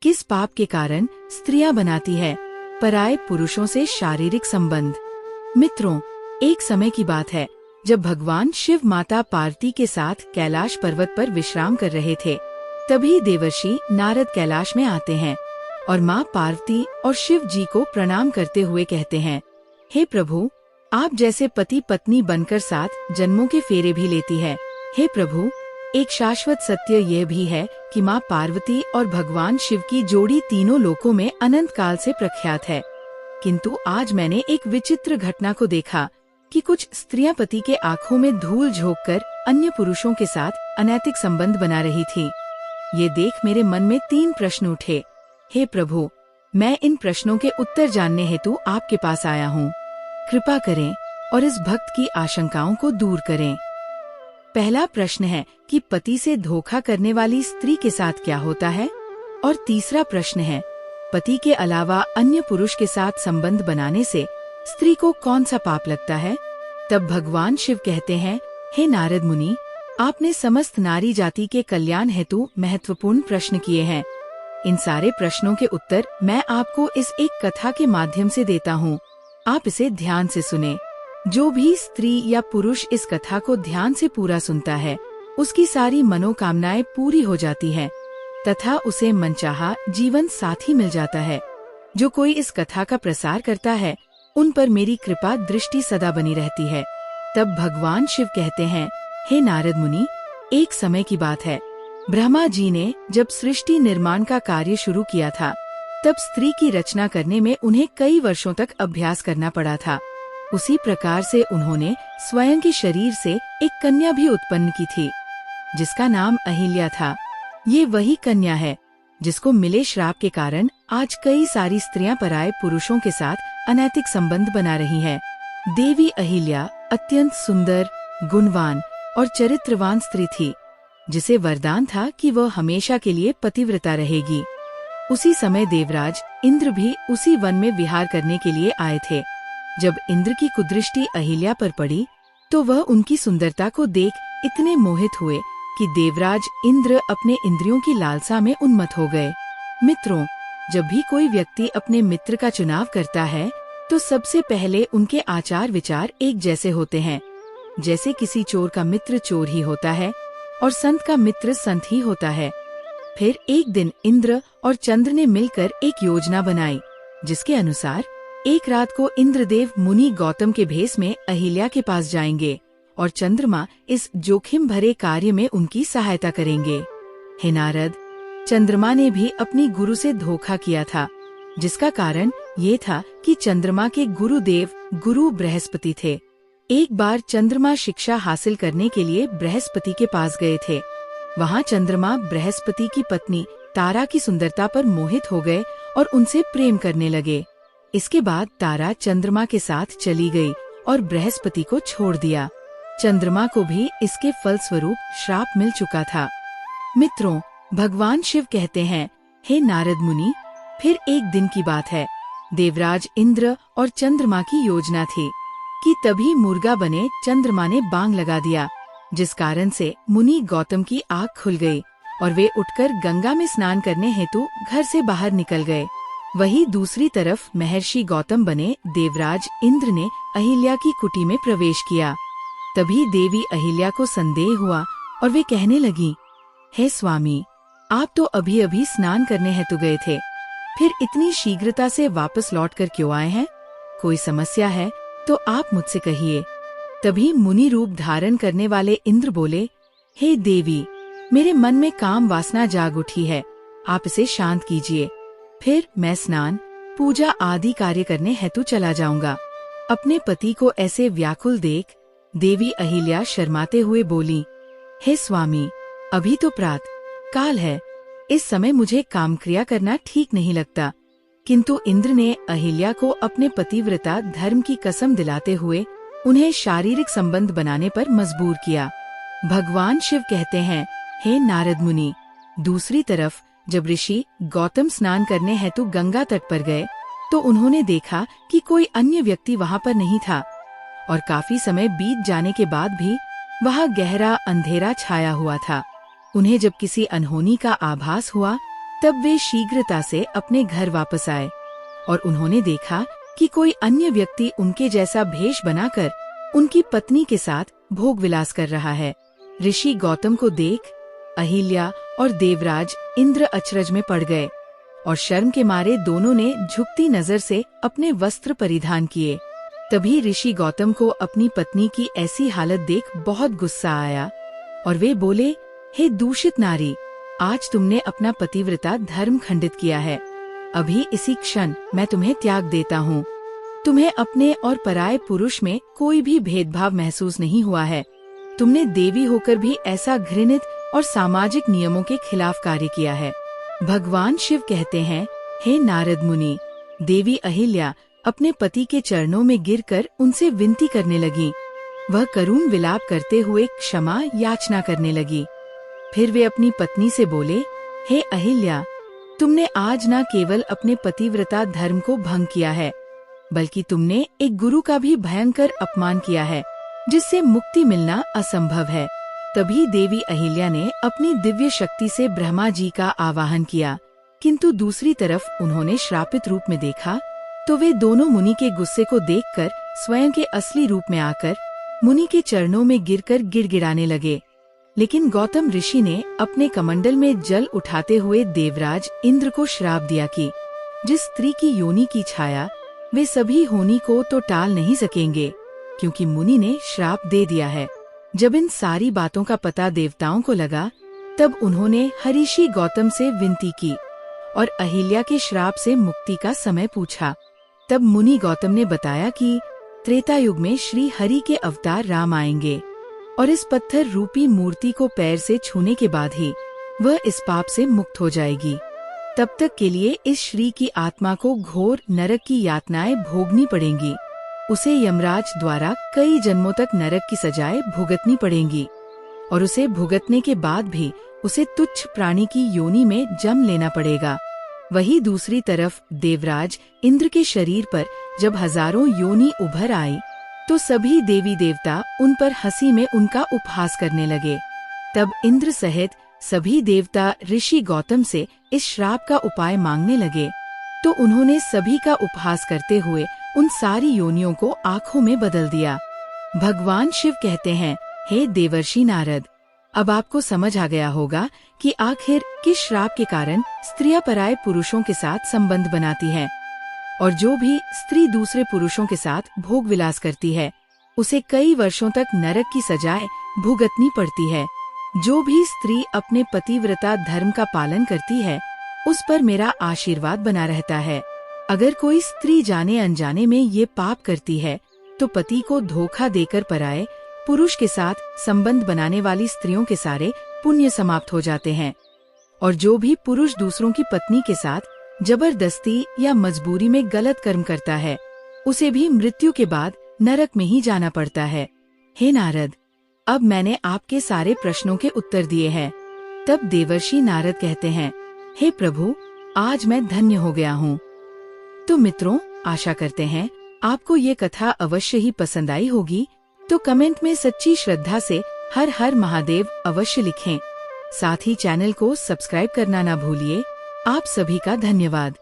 किस पाप के कारण स्त्रियां बनाती है पराये पुरुषों से शारीरिक संबंध। मित्रों, एक समय की बात है जब भगवान शिव माता पार्वती के साथ कैलाश पर्वत पर विश्राम कर रहे थे। तभी देवर्षि नारद कैलाश में आते हैं और माँ पार्वती और शिव जी को प्रणाम करते हुए कहते हैं, हे प्रभु, आप जैसे पति पत्नी बनकर 7 जन्मों के फेरे भी लेती है। हे प्रभु, एक शाश्वत सत्य यह भी है कि माँ पार्वती और भगवान शिव की जोड़ी तीनों लोकों में अनंत काल से प्रख्यात है। किंतु आज मैंने एक विचित्र घटना को देखा कि कुछ स्त्रियां पति के आंखों में धूल झोंककर अन्य पुरुषों के साथ अनैतिक संबंध बना रही थी। ये देख मेरे मन में 3 प्रश्न उठे। हे प्रभु, मैं इन प्रश्नों के उत्तर जानने हेतु आपके पास आया हूँ। कृपा करें और इस भक्त की आशंकाओं को दूर करें। पहला प्रश्न है कि पति से धोखा करने वाली स्त्री के साथ क्या होता है? और तीसरा प्रश्न है, पति के अलावा अन्य पुरुष के साथ संबंध बनाने से स्त्री को कौन सा पाप लगता है? तब भगवान शिव कहते हैं, हे नारद मुनि, आपने समस्त नारी जाति के कल्याण हेतु महत्वपूर्ण प्रश्न किए हैं। इन सारे प्रश्नों के उत्तर मैं आपको इस एक कथा के माध्यम से देता हूँ। आप इसे ध्यान से सुने। जो भी स्त्री या पुरुष इस कथा को ध्यान से पूरा सुनता है, उसकी सारी मनोकामनाएं पूरी हो जाती हैं तथा उसे मनचाहा जीवन साथी मिल जाता है। जो कोई इस कथा का प्रसार करता है, उन पर मेरी कृपा दृष्टि सदा बनी रहती है। तब भगवान शिव कहते हैं, हे नारद मुनि, एक समय की बात है, ब्रह्मा जी ने जब सृष्टि निर्माण का कार्य शुरू किया था, तब स्त्री की रचना करने में उन्हें कई वर्षों तक अभ्यास करना पड़ा था। उसी प्रकार से उन्होंने स्वयं के शरीर से एक कन्या भी उत्पन्न की थी, जिसका नाम अहिल्या था। ये वही कन्या है जिसको मिले श्राप के कारण आज कई सारी स्त्रियां पराये पुरुषों के साथ अनैतिक संबंध बना रही हैं। देवी अहिल्या अत्यंत सुंदर, गुणवान और चरित्रवान स्त्री थी, जिसे वरदान था कि वह हमेशा के लिए पतिव्रता रहेगी। उसी समय देवराज इंद्र भी उसी वन में विहार करने के लिए आए थे। जब इंद्र की कुदृष्टि अहिल्या पर पड़ी, तो वह उनकी सुंदरता को देख इतने मोहित हुए कि देवराज इंद्र अपने इंद्रियों की लालसा में उन्मत्त हो गए। मित्रों, जब भी कोई व्यक्ति अपने मित्र का चुनाव करता है, तो सबसे पहले उनके आचार विचार एक जैसे होते हैं। जैसे किसी चोर का मित्र चोर ही होता है और संत का मित्र संत ही होता है। फिर एक दिन इंद्र और चंद्र ने मिलकर एक योजना बनाई, जिसके अनुसार एक रात को इंद्रदेव मुनि गौतम के भेष में अहिल्या के पास जाएंगे और चंद्रमा इस जोखिम भरे कार्य में उनकी सहायता करेंगे। हे नारद, चंद्रमा ने भी अपनी गुरु से धोखा किया था, जिसका कारण ये था कि चंद्रमा के गुरुदेव गुरु बृहस्पति थे। एक बार चंद्रमा शिक्षा हासिल करने के लिए बृहस्पति के पास गए थे। वहाँ चंद्रमा बृहस्पति की पत्नी तारा की सुंदरता पर मोहित हो गए और उनसे प्रेम करने लगे। इसके बाद तारा चंद्रमा के साथ चली गई और बृहस्पति को छोड़ दिया। चंद्रमा को भी इसके फलस्वरूप श्राप मिल चुका था। मित्रों, भगवान शिव कहते हैं, हे नारद मुनि, फिर एक दिन की बात है, देवराज इंद्र और चंद्रमा की योजना थी कि तभी मुर्गा बने चंद्रमा ने बांग लगा दिया, जिस कारण से मुनि गौतम की आँख खुल गई और वे उठकर गंगा में स्नान करने हेतु घर से बाहर निकल गए। वहीं दूसरी तरफ महर्षि गौतम बने देवराज इंद्र ने अहिल्या की कुटी में प्रवेश किया। तभी देवी अहिल्या को संदेह हुआ और वे कहने लगी, हे स्वामी, आप तो अभी अभी स्नान करने हेतु गए थे, फिर इतनी शीघ्रता से वापस लौटकर क्यों आए हैं? कोई समस्या है तो आप मुझसे कहिए। तभी मुनि रूप धारण करने वाले इंद्र बोले, हे देवी, मेरे मन में काम वासना जाग उठी है, आप इसे शांत कीजिए। फिर मैं स्नान, पूजा आदि कार्य करने हेतु चला जाऊंगा। अपने पति को ऐसे व्याकुल देख देवी अहिल्या शर्माते हुए बोली, हे स्वामी, अभी तो प्रात काल है, इस समय मुझे काम क्रिया करना ठीक नहीं लगता। किंतु इंद्र ने अहिल्या को अपने पतिव्रता धर्म की कसम दिलाते हुए उन्हें शारीरिक संबंध बनाने पर मजबूर किया। भगवान शिव कहते हैं, हे नारद मुनि, दूसरी तरफ जब ऋषि गौतम स्नान करने हेतु गंगा तट पर गए, तो उन्होंने देखा कि कोई अन्य व्यक्ति वहाँ पर नहीं था और काफी समय बीत जाने के बाद भी वहाँ गहरा अंधेरा छाया हुआ था। उन्हें जब किसी अनहोनी का आभास हुआ, तब वे शीघ्रता से अपने घर वापस आए और उन्होंने देखा कि कोई अन्य व्यक्ति उनके जैसा भेष बनाकर उनकी पत्नी के साथ भोग विलास कर रहा है। ऋषि गौतम को देख अहिल्या और देवराज इंद्र अचरज में पड़ गए और शर्म के मारे दोनों ने झुकती नजर से अपने वस्त्र परिधान किए। तभी ऋषि गौतम को अपनी पत्नी की ऐसी हालत देख बहुत गुस्सा आया और वे बोले, हे दूषित नारी, आज तुमने अपना पतिव्रता धर्म खंडित किया है। अभी इसी क्षण मैं तुम्हें त्याग देता हूँ। तुम्हें अपने और पराये पुरुष में कोई भी भेदभाव महसूस नहीं हुआ है। तुमने देवी होकर भी ऐसा घृणित और सामाजिक नियमों के खिलाफ कार्य किया है। भगवान शिव कहते हैं, हे नारद मुनि, देवी अहिल्या अपने पति के चरणों में गिरकर उनसे विनती करने लगी। वह करुण विलाप करते हुए क्षमा याचना करने लगी। फिर वे अपनी पत्नी से बोले, हे अहिल्या, तुमने आज न केवल अपने पतिव्रता धर्म को भंग किया है, बल्कि तुमने एक गुरु का भी भयंकर अपमान किया है, जिससे मुक्ति मिलना असंभव है। तभी देवी अहिल्या ने अपनी दिव्य शक्ति से ब्रह्मा जी का आवाहन किया, किंतु दूसरी तरफ उन्होंने श्रापित रूप में देखा तो वे दोनों मुनि के गुस्से को देखकर स्वयं के असली रूप में आकर मुनि के चरणों में गिरकर गिड़गिड़ाने लगे। लेकिन गौतम ऋषि ने अपने कमंडल में जल उठाते हुए देवराज इंद्र को श्राप दिया कि जिस स्त्री की योनि की छाया वे सभी होनी को तो टाल नहीं सकेंगे, क्योंकि मुनि ने श्राप दे दिया है। जब इन सारी बातों का पता देवताओं को लगा, तब उन्होंने हरिषि गौतम से विनती की और अहिल्या के श्राप से मुक्ति का समय पूछा। तब मुनि गौतम ने बताया कि त्रेता युग में श्री हरि के अवतार राम आएंगे और इस पत्थर रूपी मूर्ति को पैर से छूने के बाद ही वह इस पाप से मुक्त हो जाएगी। तब तक के लिए इस श्री की आत्मा को घोर नरक की यातनाएं भोगनी पड़ेंगी। उसे यमराज द्वारा कई जन्मों तक नरक की सजाएं भुगतनी पड़ेंगी और उसे भुगतने के बाद भी उसे तुच्छ प्राणी की योनि में जन्म लेना पड़ेगा। वही दूसरी तरफ देवराज इंद्र के शरीर पर जब हजारों योनि उभर आई तो सभी देवी देवता उन पर हंसी में उनका उपहास करने लगे। तब इंद्र सहित सभी देवता ऋषि गौतम से इस श्राप का उपाय मांगने लगे, तो उन्होंने सभी का उपहास करते हुए उन सारी योनियों को आँखों में बदल दिया। भगवान शिव कहते हैं, हे देवर्षि नारद, अब आपको समझ आ गया होगा कि आखिर किस श्राप के कारण स्त्रियां पराये पुरुषों के साथ संबंध बनाती हैं, और जो भी स्त्री दूसरे पुरुषों के साथ भोग विलास करती है उसे कई वर्षों तक नरक की सजाएं भुगतनी पड़ती है। जो भी स्त्री अपने पतिव्रता धर्म का पालन करती है उस पर मेरा आशीर्वाद बना रहता है। अगर कोई स्त्री जाने अनजाने में ये पाप करती है तो पति को धोखा देकर पराये पुरुष के साथ संबंध बनाने वाली स्त्रियों के सारे पुण्य समाप्त हो जाते हैं। और जो भी पुरुष दूसरों की पत्नी के साथ जबरदस्ती या मजबूरी में गलत कर्म करता है उसे भी मृत्यु के बाद नरक में ही जाना पड़ता है। हे नारद, अब मैंने आपके सारे प्रश्नों के उत्तर दिए हैं। तब देवर्षि नारद कहते हैं, हे प्रभु, आज मैं धन्य हो गया हूँ। तो मित्रों, आशा करते हैं आपको ये कथा अवश्य ही पसंद आई होगी। तो कमेंट में सच्ची श्रद्धा से हर हर महादेव अवश्य लिखें। साथ ही चैनल को सब्सक्राइब करना ना भूलिए। आप सभी का धन्यवाद।